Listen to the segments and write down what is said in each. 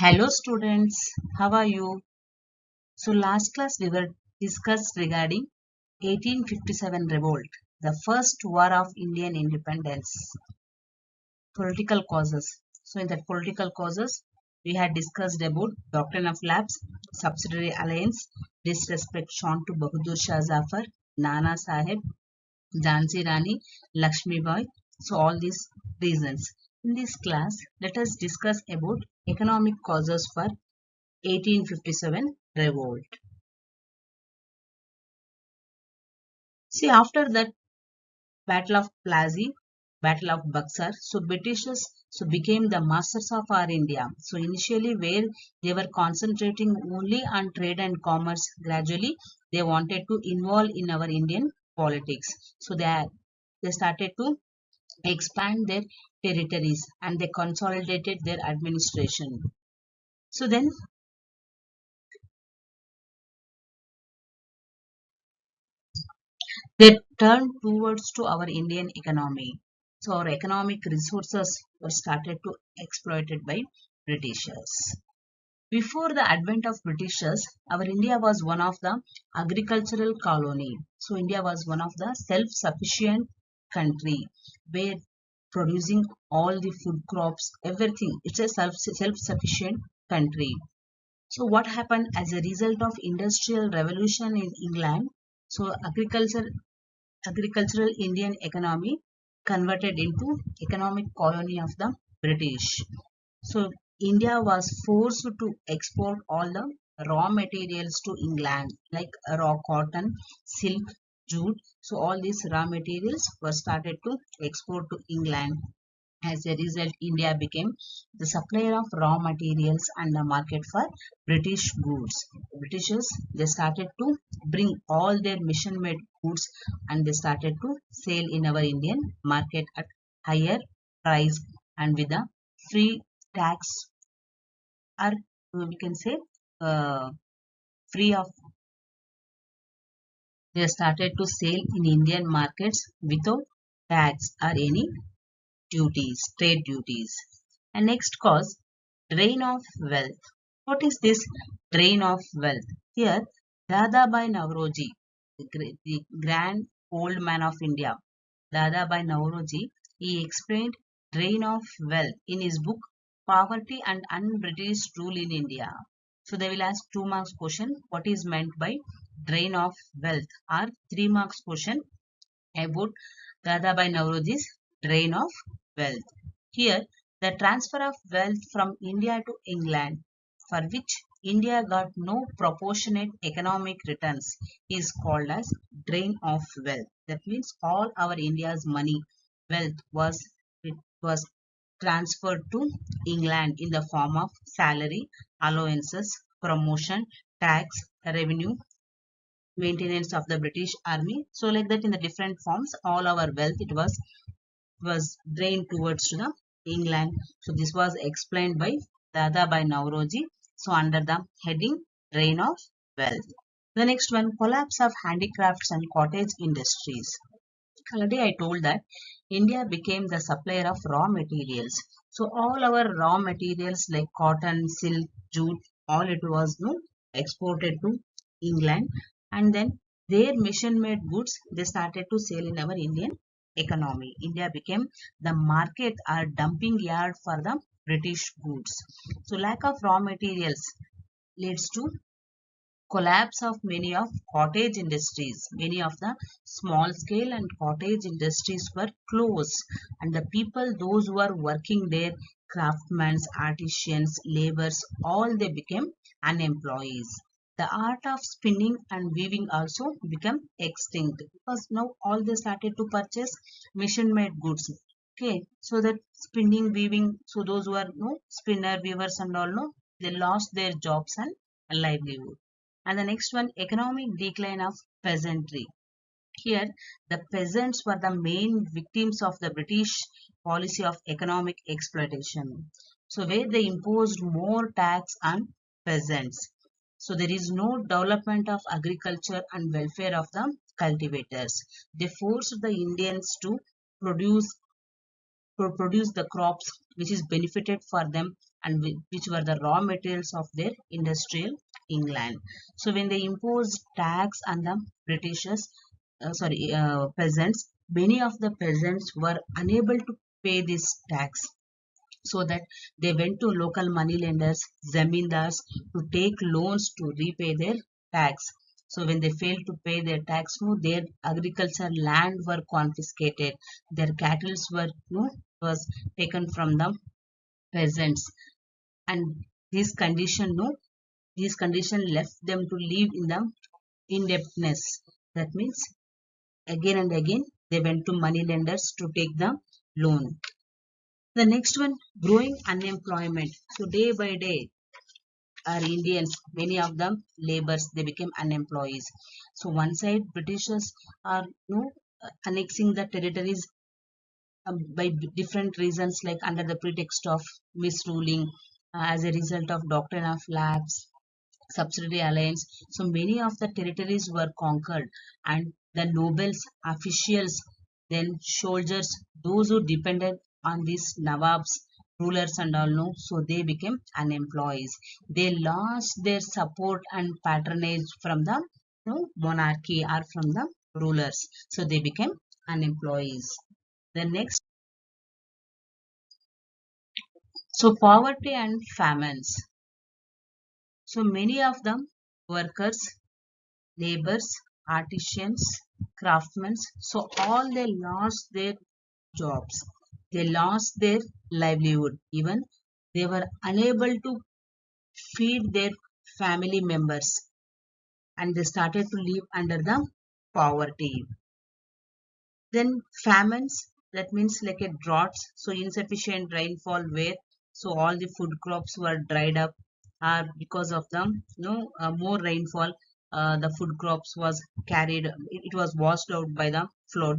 Hello students, how are you? So last class we were discussed regarding 1857 revolt, the first war of Indian independence, political causes. So in that political causes, we had discussed about doctrine of lapse, subsidiary alliance, disrespect shown to Bahadur Shah Zafar, Nana Sahib, Jhansi Rani, Lakshmi Bai. So all these reasons. In this class, let us discuss about economic causes for 1857 revolt. See, after that Battle of Plassey, Battle of Buxar, so Britishers became the masters of our India. So initially, where they were concentrating only on trade and commerce, gradually they wanted to involve in our Indian politics. So they started to expand their territories and they consolidated their administration. So then they turned towards to our Indian economy. So our economic resources were started to exploited by Britishers. Before the advent of Britishers, our India was one of the agricultural colony. So India was one of the self-sufficient country where producing all the food crops, everything. It's a self-sufficient country. So what happened as a result of industrial revolution in England? So agricultural Indian economy converted into economic colony of the British. So India was forced to export all the raw materials to England like raw cotton, silk, jute. So all these raw materials were started to export to England. As a result, India became the supplier of raw materials and the market for British goods. Britishers they started to bring all their mission-made goods and they started to sell in our Indian market at higher price and with a free tax or we can say uh, free of they started to sell in Indian markets without tax or any trade duties. And next cause, drain of wealth. What is this drain of wealth? Here, Dadabhai Navroji, the grand old man of India, Dadabhai Navroji, he explained drain of wealth in his book Poverty and Un-British Rule in India. So they will ask 2 marks question. What is meant by drain of wealth? Or 3 marks question about Dadabhai Navroji's drain of wealth. Here, the transfer of wealth from India to England, for which India got no proportionate economic returns, is called as drain of wealth. That means all our India's money, wealth was transferred to England in the form of salary, allowances, promotion, tax, revenue, maintenance of the British army. So like that in the different forms, all our wealth it was drained towards to the England. So this was explained by Dada by Nauroji. So under the heading drain of wealth. The next one, collapse of handicrafts and cottage industries. Already I told that India became the supplier of raw materials. So all our raw materials like cotton, silk, jute, all it was no exported to England and then their mission-made goods they started to sell in our Indian economy. India became the market or dumping yard for the British goods. So lack of raw materials leads to collapse of many of cottage industries. Many of the small scale and cottage industries were closed and the people those who are working there craftsmen, artisans, laborers all they became unemployed. The art of spinning and weaving also became extinct because now all they started to purchase machine made goods. Okay, so that spinning, weaving, so those who are no spinner, weavers and all no, they lost their jobs and livelihood. And the next one, economic decline of peasantry. Here, the peasants were the main victims of the British policy of economic exploitation. So, where they imposed more tax on peasants. So, there is no development of agriculture and welfare of the cultivators. They forced the Indians to produce produce the crops which is benefited for them and which were the raw materials of their industrial England. So when they imposed tax on the Britishers, peasants, many of the peasants were unable to pay this tax, so that they went to local money lenders, zamindars, to take loans to repay their tax. So when they failed to pay their tax, no, their agricultural land were confiscated, their cattle were was taken from the peasants, and this condition no this condition left them to live in the indebtedness. That means again and again they went to money lenders to take the loan. The next one, growing unemployment. So day by day, our Indians, many of them laborers, they became unemployees. So one side, Britishers are annexing the territories by different reasons, like under the pretext of misruling, as a result of doctrine of lapse, subsidiary alliance. So many of the territories were conquered, and the nobles, officials, then soldiers, those who depended on these Nawabs, rulers and all, no, so they became unemployed. They lost their support and patronage from the monarchy or from the rulers. So they became unemployees. The next, so poverty and famines. So many of them workers, laborers, artisans, craftsmen, so all they lost their jobs. They lost their livelihood. Even they were unable to feed their family members, and they started to live under the poverty. Then famines, that means like a drought, so insufficient rainfall where so all the food crops were dried up, because of the more rainfall, the food crops was carried, it was washed out by the flood.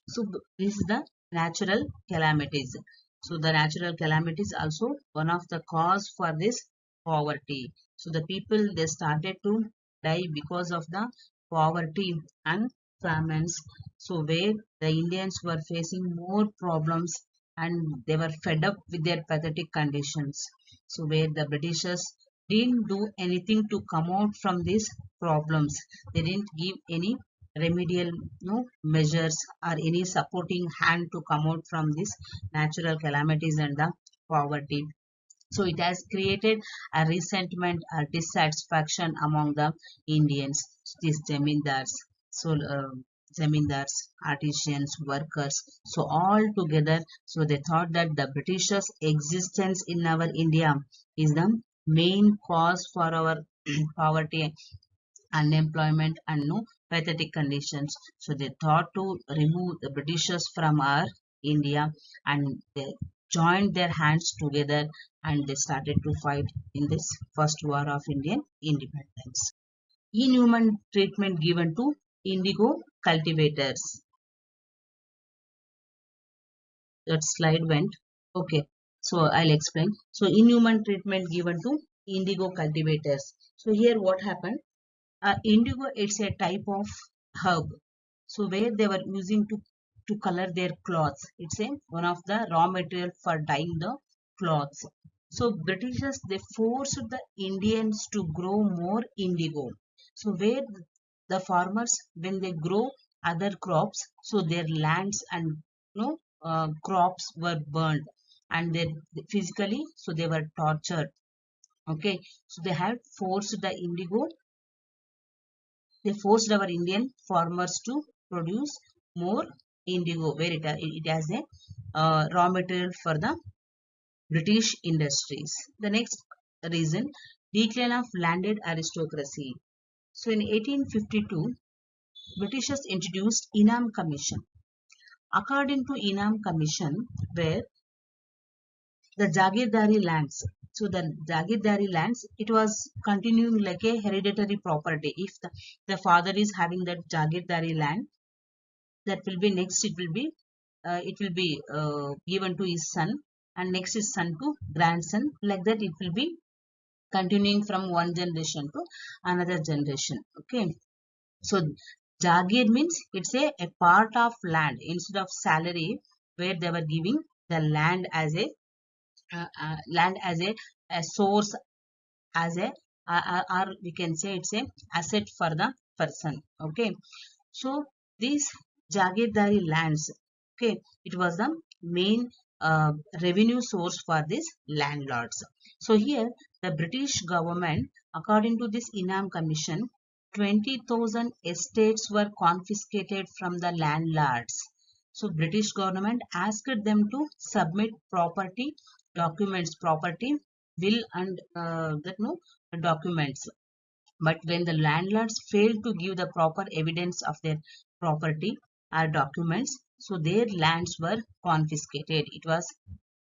So this is the natural calamities. So the natural calamities also one of the cause for this poverty. So the people, they started to die because of the poverty and famines. So where the Indians were facing more problems, and they were fed up with their pathetic conditions. So where the Britishers didn't do anything to come out from these problems. They didn't give any remedial measures or any supporting hand to come out from these natural calamities and the poverty. So it has created a resentment, a dissatisfaction among the Indians, these zamindars. So zamindars, artisans, workers, so all together, so they thought that the Britishers' existence in our India is the main cause for our poverty, unemployment and pathetic conditions. So they thought to remove the Britishers from our India, and they joined their hands together, and they started to fight in this first war of Indian independence. Inhuman treatment given to indigo cultivators. That slide went. Okay, so I'll explain. So inhuman treatment given to indigo cultivators. So here what happened? Indigo, it's a type of herb. So where they were using to color their cloths. It's a one of the raw material for dyeing the cloths. So Britishers, they forced the Indians to grow more indigo. So where the farmers, when they grow other crops, so their lands and crops were burned, and they physically, so they were tortured. Okay, so they forced our Indian farmers to produce more indigo, where it has a raw material for the British industries. The next reason, decline of landed aristocracy. So in 1852, Britishers introduced Inam Commission. According to Inam Commission, where the Jagirdari lands, so the Jagirdari lands, it was continuing like a hereditary property. If the father is having that Jagirdari land, that will be next, it will be given to his son, and next his son to grandson, like that it will be continuing from one generation to another generation. Okay, so Jagir means it's a part of land instead of salary, where they were giving the land as a land as a source, as a or we can say it's a asset for the person. Okay, so these Jagirdari lands, okay, it was the main revenue source for these landlords. So here the British government, according to this Inam Commission, 20,000 estates were confiscated from the landlords. So British government asked them to submit property documents, property will and that no documents. But when the landlords failed to give the proper evidence of their property or documents, so their lands were confiscated. It was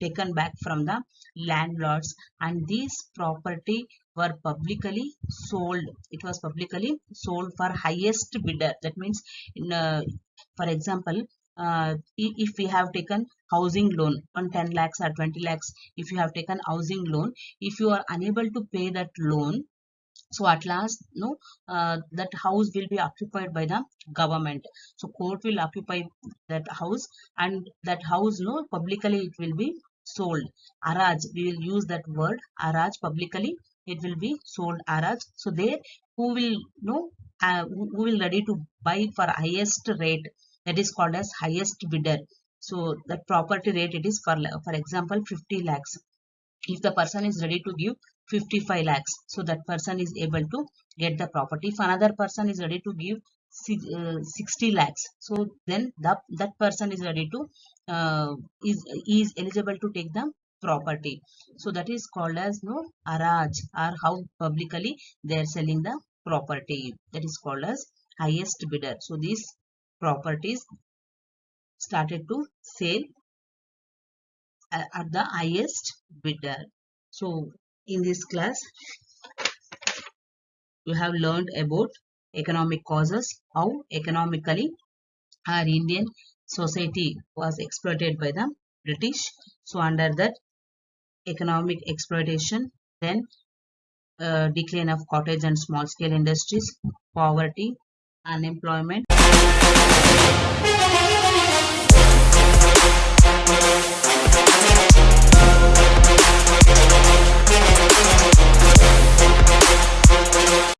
taken back from the landlords, and these property were publicly sold. It was publicly sold for highest bidder. That means, in for example, if we have taken housing loan on 10 lakhs or 20 lakhs, if you have taken housing loan, if you are unable to pay that loan, so at last no that house will be occupied by the government. So court will occupy that house, and that house no publicly it will be sold. Araj, we will use that word araj, publicly it will be sold araj. So there who will no who will ready to buy for highest rate, that is called as highest bidder. So that property rate, it is for example 50 lakhs. If the person is ready to give 55 lakhs, so that person is able to get the property. If another person is ready to give 60 lakhs, so then that person is ready to is eligible to take the property. So that is called as no araj, or how publicly they are selling the property, that is called as highest bidder. So these properties started to sell at the highest bidder. So in this class you have learned about economic causes, how economically our Indian society was exploited by the British. So under that economic exploitation, then decline of cottage and small scale industries, poverty, unemployment,